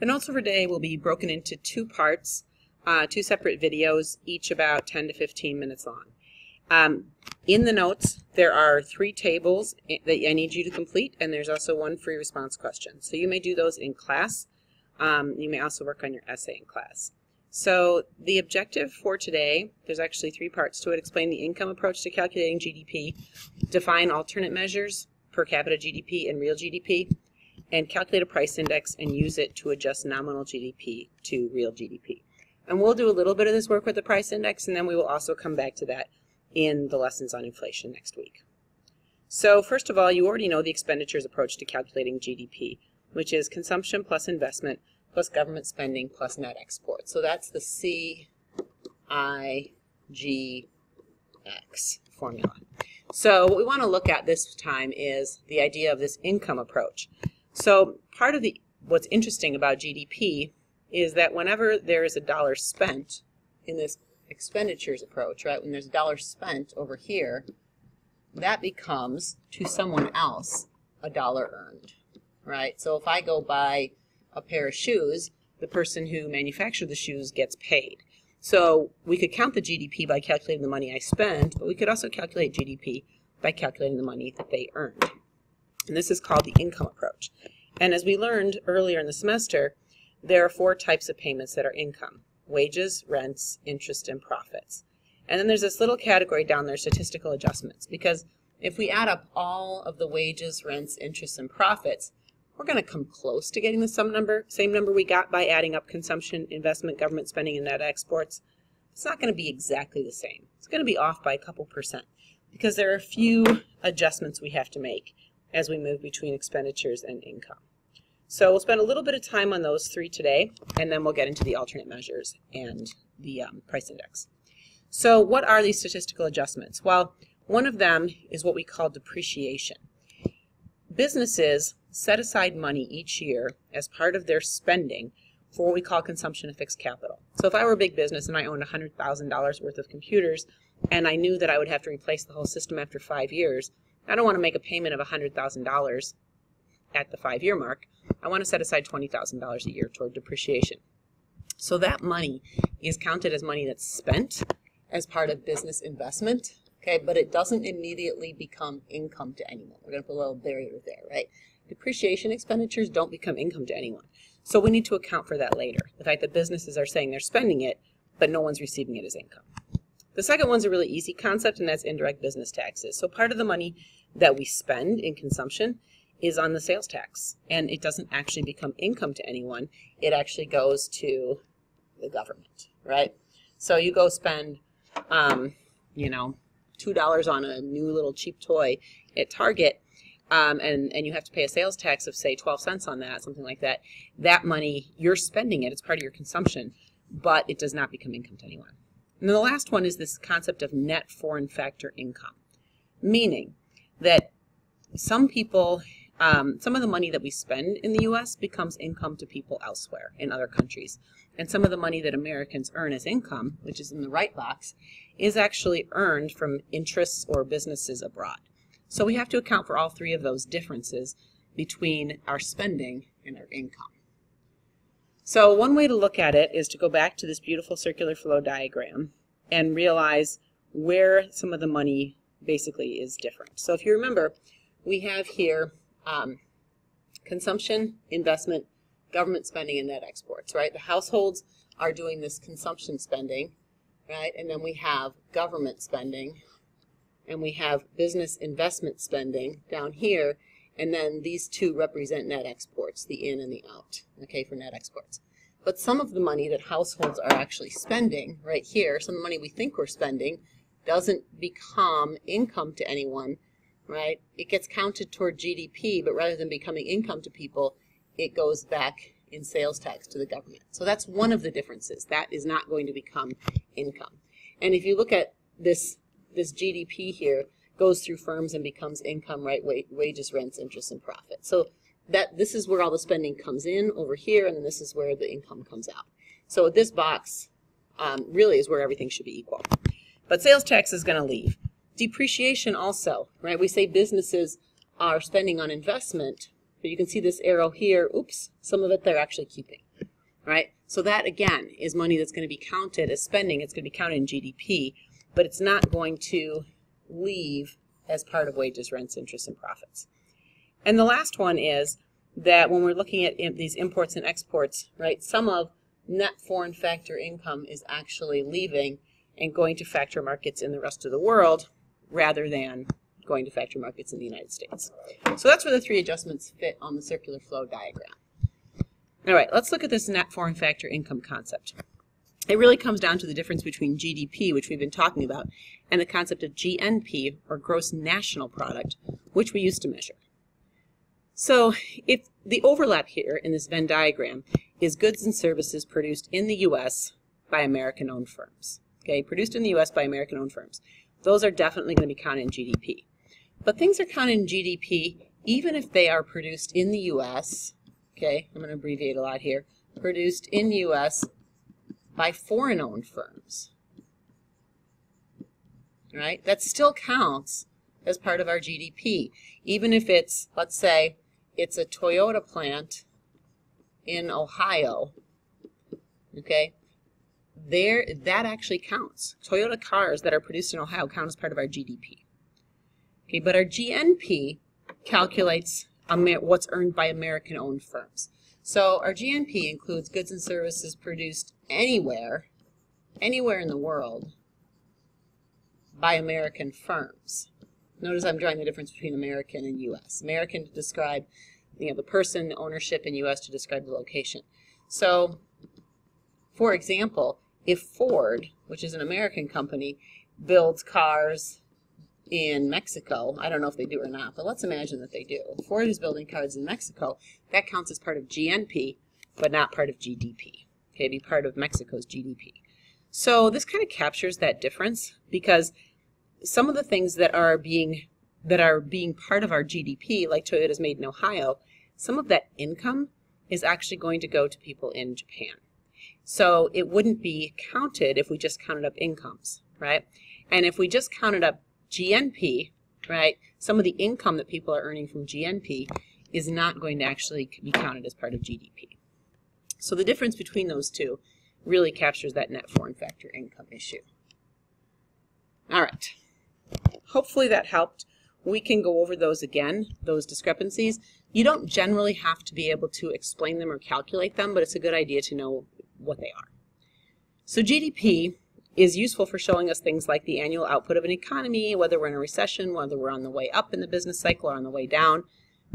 The notes for today will be broken into two parts, two separate videos, each about 10 to 15 minutes long. In the notes, there are 3 tables that I need you to complete, and there's also one free response question. So you may do those in class. You may also work on your essay in class. So the objective for today, there's actually 3 parts to it. Explain the income approach to calculating GDP, define alternate measures, per capita GDP and real GDP, and calculate a price index and use it to adjust nominal GDP to real GDP. And we'll do a little bit of this work with the price index, and then we will also come back to that in the lessons on inflation next week. So first of all, you already know the expenditures approach to calculating GDP, which is consumption plus investment plus government spending plus net export. So that's the CIGX formula. So what we want to look at this time is the idea of this income approach. So part of what's interesting about GDP is that whenever there is a dollar spent in this expenditures approach, right, when there's a dollar spent over here, that becomes to someone else a dollar earned, right? So if I go buy a pair of shoes, the person who manufactured the shoes gets paid. So we could count the GDP by calculating the money I spent, but we could also calculate GDP by calculating the money that they earned. And this is called the income approach. And as we learned earlier in the semester, there are 4 types of payments that are income: wages, rents, interest, and profits. And then there's this little category down there, statistical adjustments, because if we add up all of the wages, rents, interest, and profits, we're going to come close to getting the same number we got by adding up consumption, investment, government spending, and net exports. It's not going to be exactly the same. It's going to be off by a couple percent because there are a few adjustments we have to make as we move between expenditures and income. So we'll spend a little bit of time on those 3 today, and then we'll get into the alternate measures and the price index. So what are these statistical adjustments? Well, one of them is what we call depreciation. Businesses set aside money each year as part of their spending for what we call consumption of fixed capital. So if I were a big business and I owned $100,000 worth of computers and I knew that I would have to replace the whole system after 5 years, I don't want to make a payment of $100,000 at the 5-year mark. I want to set aside $20,000 a year toward depreciation. So that money is counted as money that's spent as part of business investment, okay, but it doesn't immediately become income to anyone. We're going to put a little barrier there, right? Depreciation expenditures don't become income to anyone. So we need to account for that later. The fact that businesses are saying they're spending it, but no one's receiving it as income. The second one's a really easy concept, and that's indirect business taxes. So part of the money that we spend in consumption is on the sales tax, and it doesn't actually become income to anyone. It actually goes to the government, right? So you go spend, $2 on a new little cheap toy at Target, and you have to pay a sales tax of, say, 12 cents on that, something like that. That money, you're spending it. It's part of your consumption, but it does not become income to anyone. And then the last one is this concept of net foreign factor income, meaning that some people, some of the money that we spend in the U.S. becomes income to people elsewhere in other countries. And some of the money that Americans earn as income, which is in the right box, is actually earned from interests or businesses abroad. So we have to account for all 3 of those differences between our spending and our income. So one way to look at it is to go back to this beautiful circular flow diagram and realize where some of the money basically is different. So if you remember, we have here consumption, investment, government spending, and net exports, right? The households are doing this consumption spending, right? And then we have government spending, and we have business investment spending down here, and then these 2 represent net exports, the in and the out, okay, for net exports. But some of the money that households are actually spending right here, some of the money we think we're spending, doesn't become income to anyone, right? It gets counted toward GDP, but rather than becoming income to people, it goes back in sales tax to the government. So that's one of the differences. That is not going to become income. And if you look at this GDP here, goes through firms and becomes income, right? Wages, rents, interest, and profit. So this is where all the spending comes in over here, and then this is where the income comes out. So this box really is where everything should be equal. But sales tax is going to leave. Depreciation also, right? We say businesses are spending on investment, But you can see this arrow here, oops, some of it they're actually keeping, right? So that, again, is money that's going to be counted as spending. It's going to be counted in GDP, but it's not going to leave as part of wages, rents, interest, and profits. And the last one is that when we're looking at these imports and exports, right, some of net foreign factor income is actually leaving and going to factor markets in the rest of the world rather than going to factor markets in the United States. So that's where the three adjustments fit on the circular flow diagram. All right, let's look at this net foreign factor income concept. It really comes down to the difference between GDP, which we've been talking about, and the concept of GNP, or gross national product, which we used to measure. So if the overlap here in this Venn diagram is goods and services produced in the U.S. by American-owned firms. Okay, produced in the U.S. by American-owned firms. Those are definitely going to be counted in GDP. But things are counted in GDP even if they are produced in the U.S., okay, I'm going to abbreviate a lot here, produced in the U.S. by foreign-owned firms. Right? That still counts as part of our GDP. Even if it's, let's say, it's a Toyota plant in Ohio, okay, that actually counts. Toyota cars that are produced in Ohio count as part of our GDP. Okay, but our GNP calculates what's earned by American-owned firms. So our GNP includes goods and services produced anywhere in the world by American firms. Notice I'm drawing the difference between American and U.S. American to describe, the person, ownership, and U.S. to describe the location. So, for example, if Ford, which is an American company, builds cars in Mexico, I don't know if they do or not, but let's imagine that they do. Ford is building cars in Mexico. That counts as part of GNP, but not part of GDP. Okay, it'd be part of Mexico's GDP. So this kind of captures that difference because some of the things that are being part of our GDP, like Toyota's made in Ohio, some of that income is actually going to go to people in Japan. So it wouldn't be counted if we just counted up incomes, right? And if we just counted up GNP, right, some of the income that people are earning from GNP is not going to actually be counted as part of GDP. So the difference between those two really captures that net foreign factor income issue. All right. Hopefully that helped. We can go over those again, those discrepancies. You don't generally have to be able to explain them or calculate them, but it's a good idea to know what they are. So GDP is useful for showing us things like the annual output of an economy, whether we're in a recession, whether we're on the way up in the business cycle or on the way down,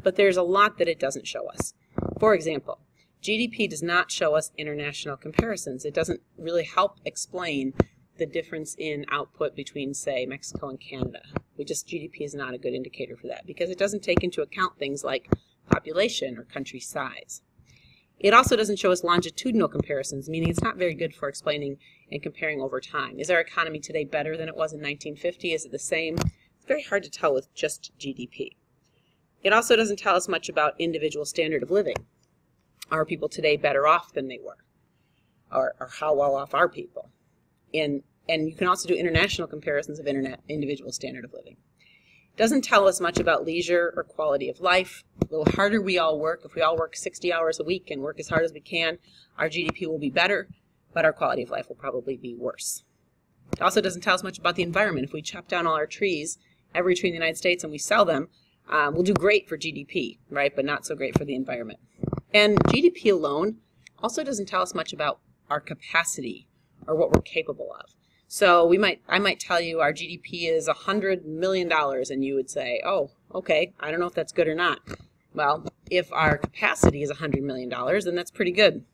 but there's a lot that it doesn't show us. For example, GDP does not show us international comparisons. It doesn't really help explain the difference in output between, say, Mexico and Canada. GDP is not a good indicator for that because it doesn't take into account things like population or country size. It also doesn't show us longitudinal comparisons, meaning it's not very good for explaining and comparing over time. Is our economy today better than it was in 1950? Is it the same? It's very hard to tell with just GDP. It also doesn't tell us much about individual standard of living. Are people today better off than they were? Or how well off are people? And you can also do international comparisons of individual standard of living. It doesn't tell us much about leisure or quality of life. The harder we all work, if we all work 60 hours a week and work as hard as we can, our GDP will be better, but our quality of life will probably be worse. It also doesn't tell us much about the environment. If we chop down all our trees, every tree in the United States, and we sell them, we'll do great for GDP, right, but not so great for the environment. And GDP alone also doesn't tell us much about our capacity or what we're capable of. So I might tell you our GDP is $100 million, and you would say, oh, okay, I don't know if that's good or not. Well, if our capacity is $100 million, then that's pretty good.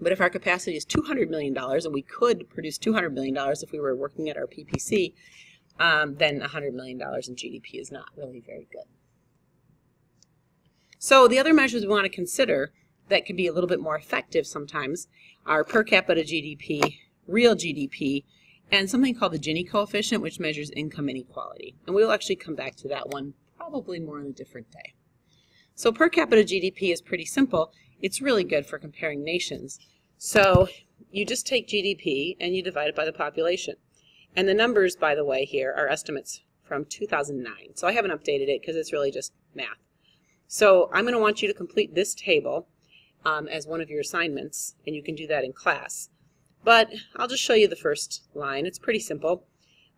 But if our capacity is $200 million, and we could produce $200 million if we were working at our PPC, then $100 million in GDP is not really very good. So the other measures we want to consider that can be a little bit more effective sometimes are per capita GDP, real GDP, and something called the Gini coefficient, which measures income inequality. And we'll actually come back to that one probably more on a different day. So per capita GDP is pretty simple. It's really good for comparing nations. So you just take GDP and you divide it by the population. And the numbers, by the way, here are estimates from 2009. So I haven't updated it because it's really just math. So I'm going to want you to complete this table as one of your assignments, and you can do that in class. But I'll just show you the first line. It's pretty simple.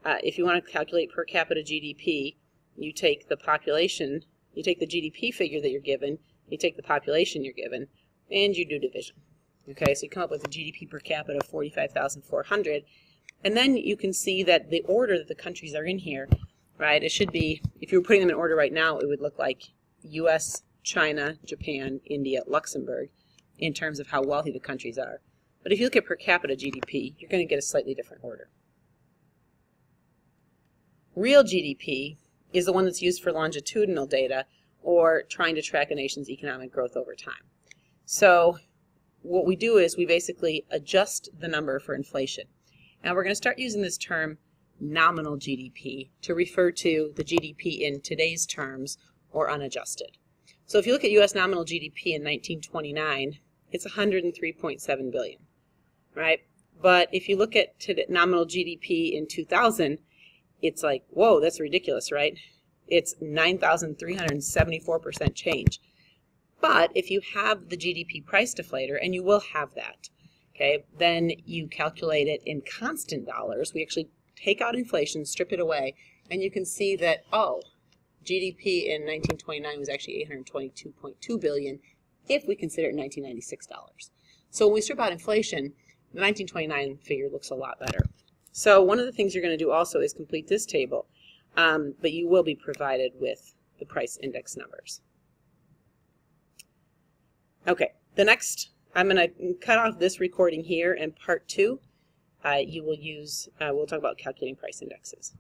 If you want to calculate per capita GDP, you take the population, you take the GDP figure that you're given, you take the population you're given, and you do division. Okay, so you come up with a GDP per capita of 45,400, and then you can see that the order that the countries are in here, right, it should be, if you were putting them in order right now, it would look like US, China, Japan, India, Luxembourg, in terms of how wealthy the countries are. But if you look at per capita GDP, you're going to get a slightly different order. Real GDP is the one that's used for longitudinal data or trying to track a nation's economic growth over time. So what we do is we basically adjust the number for inflation. Now we're going to start using this term nominal GDP to refer to the GDP in today's terms or unadjusted. So if you look at U.S. nominal GDP in 1929, it's 103.7 billion, right? But if you look at nominal GDP in 2000, it's like, whoa, that's ridiculous, right? It's 9,374% change. But if you have the GDP price deflator, and you will have that, okay, then you calculate it in constant dollars. We actually take out inflation, strip it away, and you can see that, oh, GDP in 1929 was actually 822.2 billion if we consider it $1996. So when we strip out inflation, the 1929 figure looks a lot better. So one of the things you're going to do also is complete this table, but you will be provided with the price index numbers. Okay, the next, I'm going to cut off this recording here, and part 2, you will use, we'll talk about calculating price indexes.